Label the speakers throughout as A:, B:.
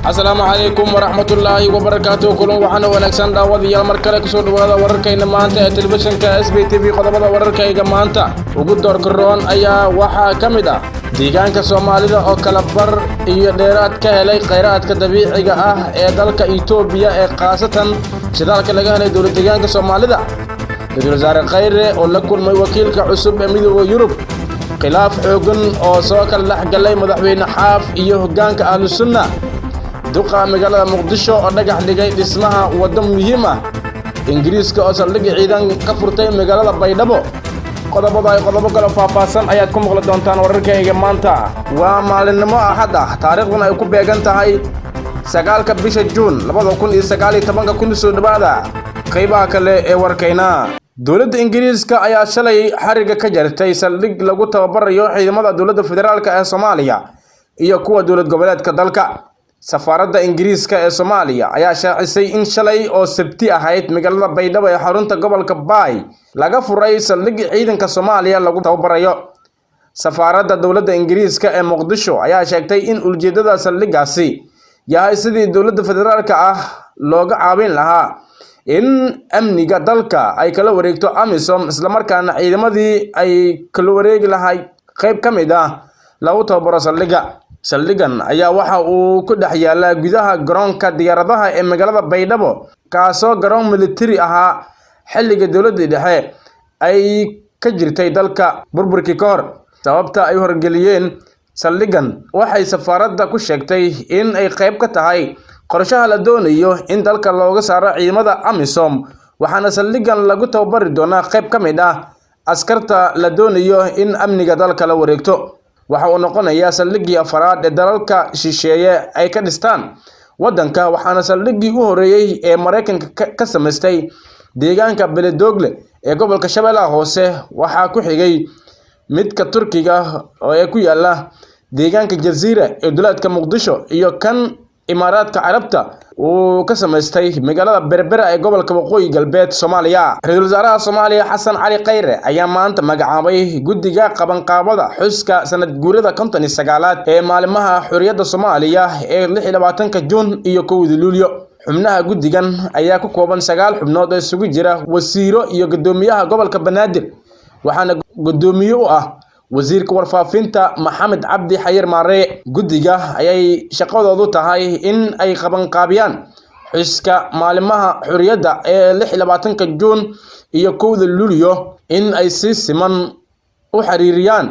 A: السلام عليكم ورحمة الله وبركاته. كلهم وحنا ونكسن دعوة يا مركلة كسر وهذا وركينا مانتا تلفزيون FURTAY قدامنا وركينا مانتا وجود دور كرون أيا وحا كمدا ديجان كسوماليدا أو كلبر يديرات كهلي خيرات كدبيعية دالك إثيوبيا قاسة شدالك لجان دول ديجان كسوماليدا دول زار خير ولا كل ما وكيل كعصب ميدو يوروب خلاف حقن أو سواك اللح قلي مدحوين حاف يهجان كأهل السنة دوقا مقالة مقدشو ونجح لجاي اسمها ودم مهمة إنجريسكا أو سلدج عيدان كفرتي مقالة بيدابو قدبو كلا فافاسان آياتكم غلط دونتان ورركا إيجامانتا ومالنمو أحدا تاريخنا يكون بيغانتا هاي سقالك بيش جون لبضو كون إساقالي تبانك كون سودبادا قيبا كالي وركينا دولة إنجريسكا ayaa shalay xariga ka jartay saldhig lagu tababarayo ciidamada dowladda federaalka ee Soomaaliya iyo kuwa dowlad goboleedka dalka. Safaaradda Ingiriiska ee Soomaaliya ayaa shaacisay in shalay oo Sabti ahayd magaalada Baydhabo ee xarunta gobolka Bay laga furay saldhig ciidanka Soomaaliya lagu tababarayo. Safaaradda dowladda Ingiriiska ee Muqdisho ayaa sheegtay in ujeedada saldhigaasi yahay sidii dowladda federaalka looga caawin lahaa in amniga dalka ay kala wareegto AMISOM isla markaana ciidamadii ay kala wareegi lahayd qayb kamid lagu tababaro saldhigan ayaa waxa uu ku dhex yaalaa gudaha garoonka diyaaradaha ee magaalada Baydhabo kaasoo garoon military ahaa xilliga dowladda dhexe ay ka jirtay dalka burburkii ka hor. Sababta ay horgeliyeen saldhigan waxay safaaradda ku sheegtay in ay qayb ka tahay qorshaha la doonayo in dalka looga saaro ciidamada AMISOM waxaana saldhigan lagu tababari doonaa qayb kamid askarta la doonayo in amniga dalka la wareegto. waxa uu noqonayaa saldhigii afraad ee dalalka shisheeye ay ka dhistaan wadanka waxaana saldhigii u horeeyay ee Mareykanka ka sameystay deegaanka Beledoogle ee gobolka Shabeellaha Hoose waxaa ku xigay midka Turkiga oo ku yaala deegaanka Jazeera ee dowladka Muqdisho iyo kan Imaaraadka Carabta oo ka sameystay magaalada Berbera ee gobolka Waqooyi Galbeed Soomaaliya. Ra'iisul Wasaaraha Soomaaliya Xasan Cali Khayre ayaa maanta magacaabay guddiga qabanqaabada xuska sanad guurida 59aad ee maalimaha xurriyadda Soomaaliya ee 26 Juun iyo 1 Luulyo. Xubnaha guddigan ayaa ku kooban 9 xubnood oo isugu jira wasiiro iyo gudoomiyaha gobolka Banaadir waxaana gudoomiye u wasiirka warfaafinta Maxamed Cabdi Xayir Maare. Guddiga ayay shaqadoodu tahay in ay qabanqaabiyaan xuska maalimaha xurriyadda ee 26 Juun iyo 1 Luulyo in ay si siman u xiriiriyaan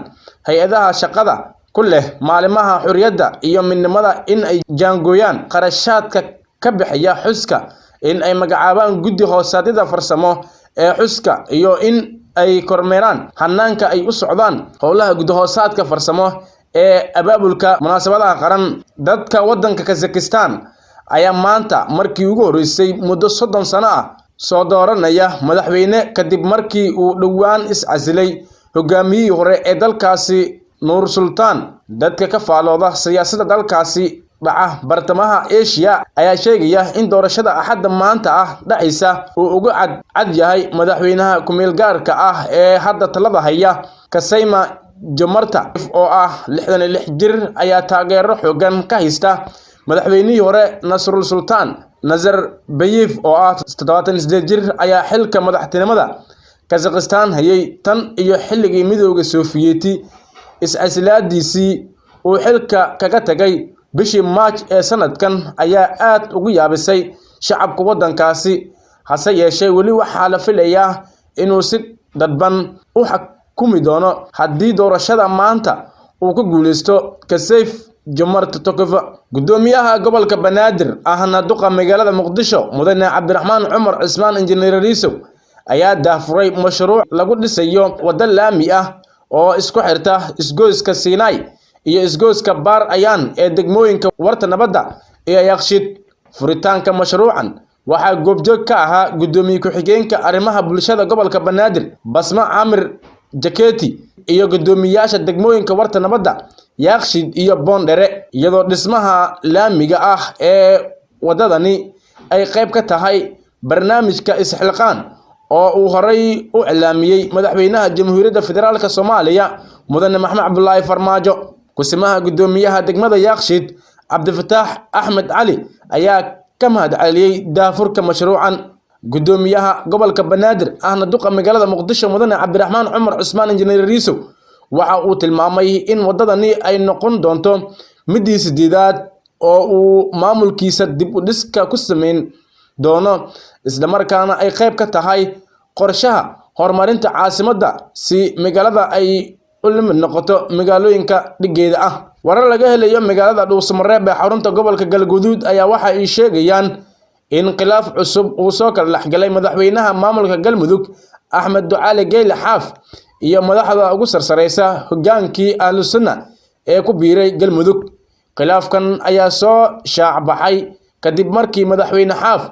A: hay'adaha shaqada ku leh maalimaha xurriyadda iyo midnimada in ay jaangooyaan qarashaadka ka bixiya xuska in ay magacaabaan guddi hoosaadida farsamo ee xuska iyo in ay kormeeraan hanaanka ay u socdaan howlaha gudahoosaadka farsamo ee abaabulka munaasabadaha qaran. Dadka wadanka Kazakhstan ayaa maanta markii ugu horeysay muddo 30 sano soo dooranaya madaxweyne kadib markii uu dhawaan is-casilay hogaamiyihii hore ee dalkaasi Nur Sultan. Dadka ka faalooda siyaasadda dalkaasi dhaca bartamaha Asia ayaa sheegaya in doorashada axadda maanta dhacaysa uu ugu cad yahay madaxweynaha ku-meel gaarka ee hadda talada haya Kasayma Jomarta oo 66 jir ayaa taageero xooggan ka haysta madaxweynihii hore Nasrul Sultan. Nazarbayev oo 78 jir ayaa xilka madaxtinimada Kazakhstan hayay tan iyo xilligii midowga Sofiyeeti is-casilaadiisii uu xilka kaga tagay bishii March ee sanadkan ayaa aad ugu yaabisay shacabka wadankaasi. hase yeeshee weli waxaa la filayaa inuu si dadban u xukumi doono haddii doorashada maanta uu ku guuleysto Kasayf Jomarta Tokofa. Gudoomiyaha gobolka Banaadir ahna duqa magaalada Muqdisho Mudane Cabdiraxmaan Cumar Cismaan Injineer Riisow ayaa daafuray mashruuc lagu dhisayo wada laami oo isku xirta isgoyska Sinai iyo isgoyska Baar Ayaan ee degmooyinka Warta Nabadda iyo Yaaqshiid. Furitaanka mashruucan waxaa goobjoog ka ahaa gudoomiye ku-xigeenka arrimaha bulshada gobolka Banaadir Basma Amir Jaketi iyo gudoomiyaasha degmooyinka Warta Nabadda Yaaqshiid iyo Boondere. iyadoo dhismaha laamiga ee wadadani ay qayb ka tahay barnaamijka isxilqaan oo uu horay u ilaamiyay madaxweynaha Jamhuuriyadda Federaalka Soomaaliya Mudane Maxamed Cabdullaahi Farmaajo. kusimaha gudoomiyaha degmada Yaaqshiid Cabdifataax Axmed Cali ayaa ka mahadceliyay daafurka mashruucan. Gudoomiyaha gobolka Banaadir ahna duqa magaalada Muqdisho Mudane Cabdiraxmaan Cumar Cusmaan Injineer Riiso waxa uu tilmaamay in wadadani ay noqon doonto midii sideedaad oo uu maamulkiisa dib u dhiska ku sameyn doono, isla markaana ay qayb ka tahay qorshaha horumarinta caasimadda si magaalada ay u lamid noqoto magaalooyinka dhigeeda ah. Warar laga helayo magaalada Dhuusamareeb ee xarunta gobolka Galguduud ayaa waxa ay sheegayaan in khilaaf cusub uu soo kala dhaxgalay madaxweynaha maamulka Galmudug Axmed Ducaale Geyle Xaaf iyo madaxda ugu sarsareysa hogaankii Ahlusunna ee ku biiray Galmudug. Khilaafkan ayaa soo shaac baxay kadib markii madaxweyne Xaaf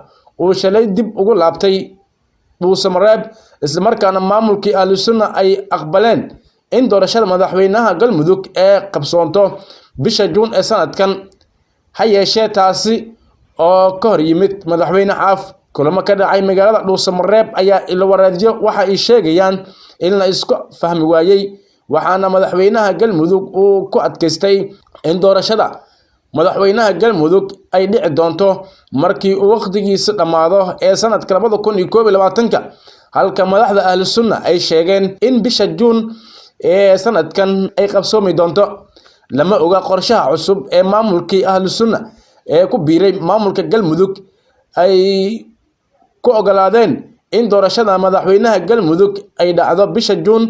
A: uu shalay dib ugu laabtay Dhuusamareeb, isla markaana maamulkii Ahlusunna ay aqbaleen in doorashada madaxweynaha Galmudug ee qabsoonto bisha Juun ee sanadkan. Ha yeeshee taasi oo ka hor yimid madaxweyne Xaaf, kulamo ka dhacay magaalada Dhuusamareeb ayaa ilo wareedyo waxa ay sheegayaan in la isku fahmi waayay, waxaana madaxweynaha Galmudug uu ku adkaystay in doorashada madaxweynaha Galmudug ay dhici doonto markii uu waqtigiisa dhamaado ee sanadka 2021, halka madaxda Ahlusunna ay sheegeen in bisha Juun ee sanadkan ay qabsoomi doonto. Lama oga qorshaha cusub ee maamulkii Ahlusunna ee ku biiray maamulka Galmudug ay ku ogolaadeen in doorashada madaxweynaha Galmudug ay dhacdo bisha Juun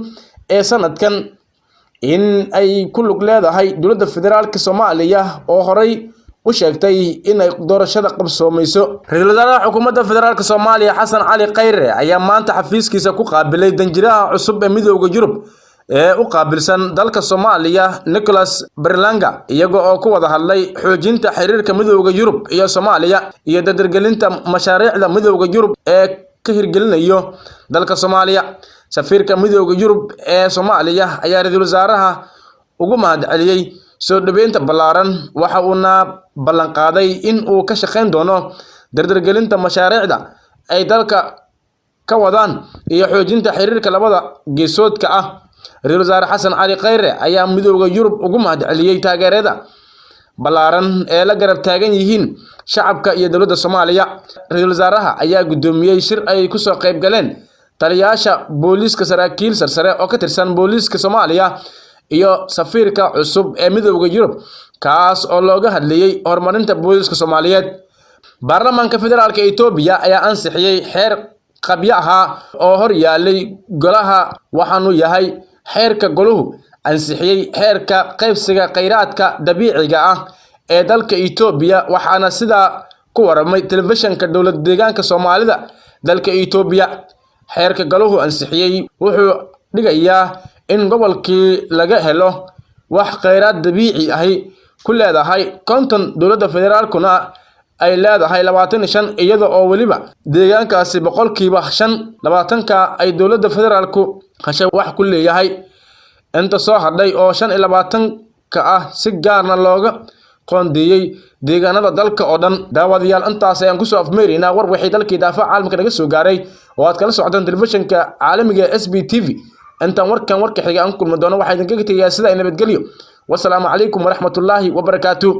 A: ee sanadkan, in ay ku lug leedahay dowladda federaalka Soomaaliya oo horay u sheegtay in ay doorashada qabsoomayso. Ra'iisul Wasaaraha Xukuumadda Federaalka Soomaaliya Xasan Cali Khayre ayaa maanta xafiiskiisa ku qaabilay danjiraha cusub ee Midowga Yurub ee u qaabilsan dalka Soomaaliya Nicholas Berlanga, iyaga oo ku wada hadlay xoojinta xiriirka Midowga Yurub iyo Soomaaliya iyo dardargelinta mashaariicda Midowga Yurub ee ka hirgelinayo dalka Soomaaliya. Safiirka Midowga Yurub ee Soomaaliya ayaa ra'iisul wasaaraha ugu mahadceliyay soo dhaweynta ballaaran, waxa uuna ballan qaaday in uu ka shaqeyn doono dardargelinta mashaariicda ay dalka ka wadaan iyo xoojinta xiriirka labada geesoodka ah. Ra'iisul Wasaare Xasan Cali Khayre ayaa Midowga Yurub ugu mahadceliyay taageerada ballaaran ee la garab taagan yihiin shacabka iyo dowladda Soomaaliya. Ra'iisul Wasaaraha ayaa gudoomiyay shir ay ku soo qayb galeen taliyayaasha booliiska, saraakiil sarsare oo ka tirsan booliiska Soomaaliya iyo safiirka cusub ee Midowga Yurub, kaas oo looga hadlayay horumarinta booliiska Soomaaliyeed. Baarlamaanka Federaalka Itoobiya ayaa ansixiyay xeer qabyo ah oo hor yaalay golaha, waxaanu yahay xeerka goluhu ansixiyay xeerka qaybsiga kheyraadka dabiiciga ah ee dalka Itoobiya, waxaana sidaa ku waramay telefishinka dowlad deegaanka Soomaalida dalka Itoobiya. Xeerka goluhu ansixiyay wuxuu dhigayaa in gobolkii laga helo wax kheyraad dabiici ahi ku leedahay 50, dowladda federaalkuna ay leedahay 25, iyada oo waliba deegaankaasi boqolkiiba 5, 20ka ay dowladda federaalku hashay wax ku leeyahay. Inta soo hadhay oo 25ka ah si gaarna looga qoondeeyay deegaanada dalka oo dhan. Daawadayaal, intaas ayaan ku soo afmeeraynaa war wixii dalkii daafaca caalamka naga soo gaaray oo aad kala socdaan telefishinka caalamiga SBTV. intaan warka xiga aan kulmi doono waxaan idinkaga tegayaa sida nabadgelyo. Wassalaamu calaykum waraxmatullaahi wabarakaatuh.